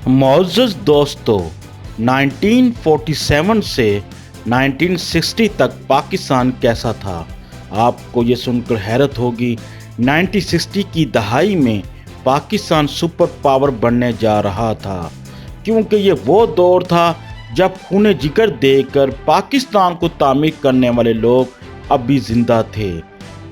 मुअज़्ज़ज़ दोस्तों, 1947 से 1960 तक पाकिस्तान कैसा था? आपको ये सुनकर हैरत होगी। 1960 की दहाई में पाकिस्तान सुपर पावर बनने जा रहा था, क्योंकि ये वो दौर था जब खून जिगर देकर पाकिस्तान को तामीर करने वाले लोग अभी ज़िंदा थे।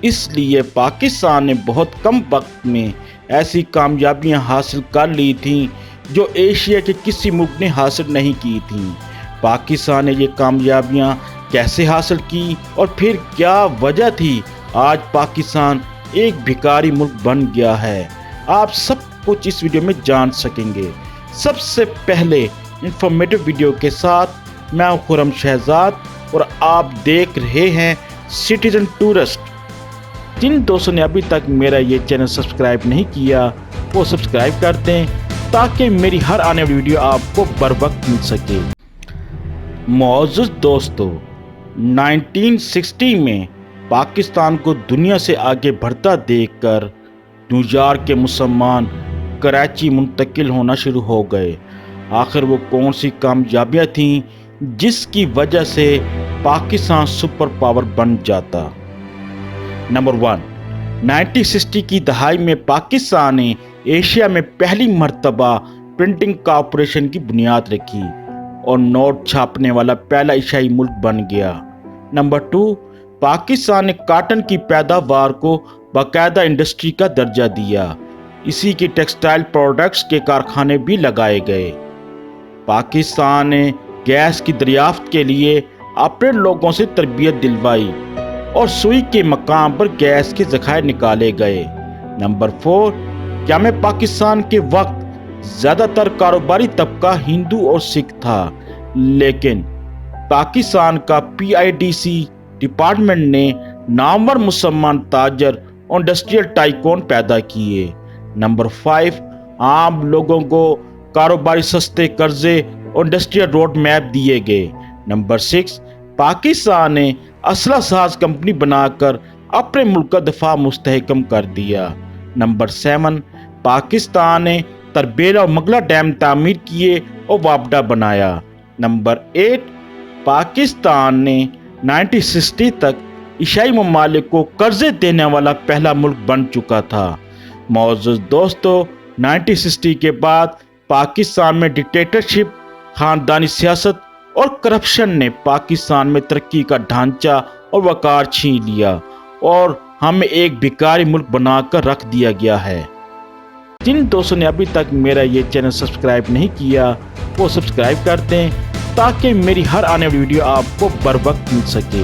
इसलिए पाकिस्तान ने बहुत कम वक्त में ऐसी कामयाबियां हासिल कर ली थीं जो एशिया के किसी मुल्क ने हासिल नहीं की थीं। पाकिस्तान ने ये कामयाबियां कैसे हासिल की और फिर क्या वजह थी आज पाकिस्तान एक भिखारी मुल्क बन गया है, आप सब कुछ इस वीडियो में जान सकेंगे। सबसे पहले इंफॉर्मेटिव वीडियो के साथ मैं खुरम शहजाद और आप देख रहे हैं सिटीजन टूरिस्ट। जिन दोस्तों ने अभी तक मेरा ये चैनल सब्सक्राइब नहीं किया वो सब्सक्राइब कर दें ताकि मेरी हर आने वाली वीडियो आपको बर वक्त मिल सके। मुअज़्ज़ज़ दोस्तों, 1960 में पाकिस्तान को दुनिया से आगे बढ़ता देखकर न्यूयॉर्क के मुसलमान कराची मुंतकिल होना शुरू हो गए। आखिर वो कौन सी कामयाबियाँ थीं जिसकी वजह से पाकिस्तान सुपर पावर बन जाता? नंबर 1, 1960 की दहाई में पाकिस्तान ने एशिया में पहली मर्तबा प्रिंटिंग कॉरपोरेशन की बुनियाद रखी और नोट छापने वाला पहला एशियाई मुल्क बन गया। नंबर 2, पाकिस्तान ने कॉटन की पैदावार को बाकायदा इंडस्ट्री का दर्जा दिया। इसी के टेक्सटाइल प्रोडक्ट्स के कारखाने भी लगाए गए। पाकिस्तान ने गैस की दरियाफ्त के लिए अपने लोगों से तरबियत दिलवाई और सुई के मकाम पर गैस के ज़खायर निकाले गए। नंबर 4, क़याम पाकिस्तान के वक्त ज़्यादातर कारोबारी तबका हिंदू और सिख था, लेकिन पाकिस्तान का PIDC डिपार्टमेंट ने नामवर मुसलमान ताजर और इंडस्ट्रियल टाइकून पैदा किए। नंबर 5, आम लोगों को कारोबारी सस्ते कर्जे और इंडस्ट्रियल रोड मैप दिए गए। नंबर 6, पाकिस्तान ने असला साज कंपनी बनाकर अपने मुल्क का दफा मुस्तहकम कर दिया। नंबर 7, पाकिस्तान ने तरबेला और मगला डैम तामीर किए और वापडा बनाया। नंबर 8, पाकिस्तान ने 1960 तक एशियाई ममालिक को कर्जे देने वाला पहला मुल्क बन चुका था। मुअज़्ज़ज़ दोस्तों, 1960 के बाद पाकिस्तान में डिक्टेटरशिप, खानदानी सियासत और करप्शन ने पाकिस्तान में तरक्की का ढांचा और वकार छीन लिया और हमें एक भिखारी मुल्क बनाकर रख दिया गया है। जिन दोस्तों ने अभी तक मेरा ये चैनल सब्सक्राइब नहीं किया वो सब्सक्राइब कर दें ताकि मेरी हर आने वाली वीडियो आपको बर वक्त मिल सके।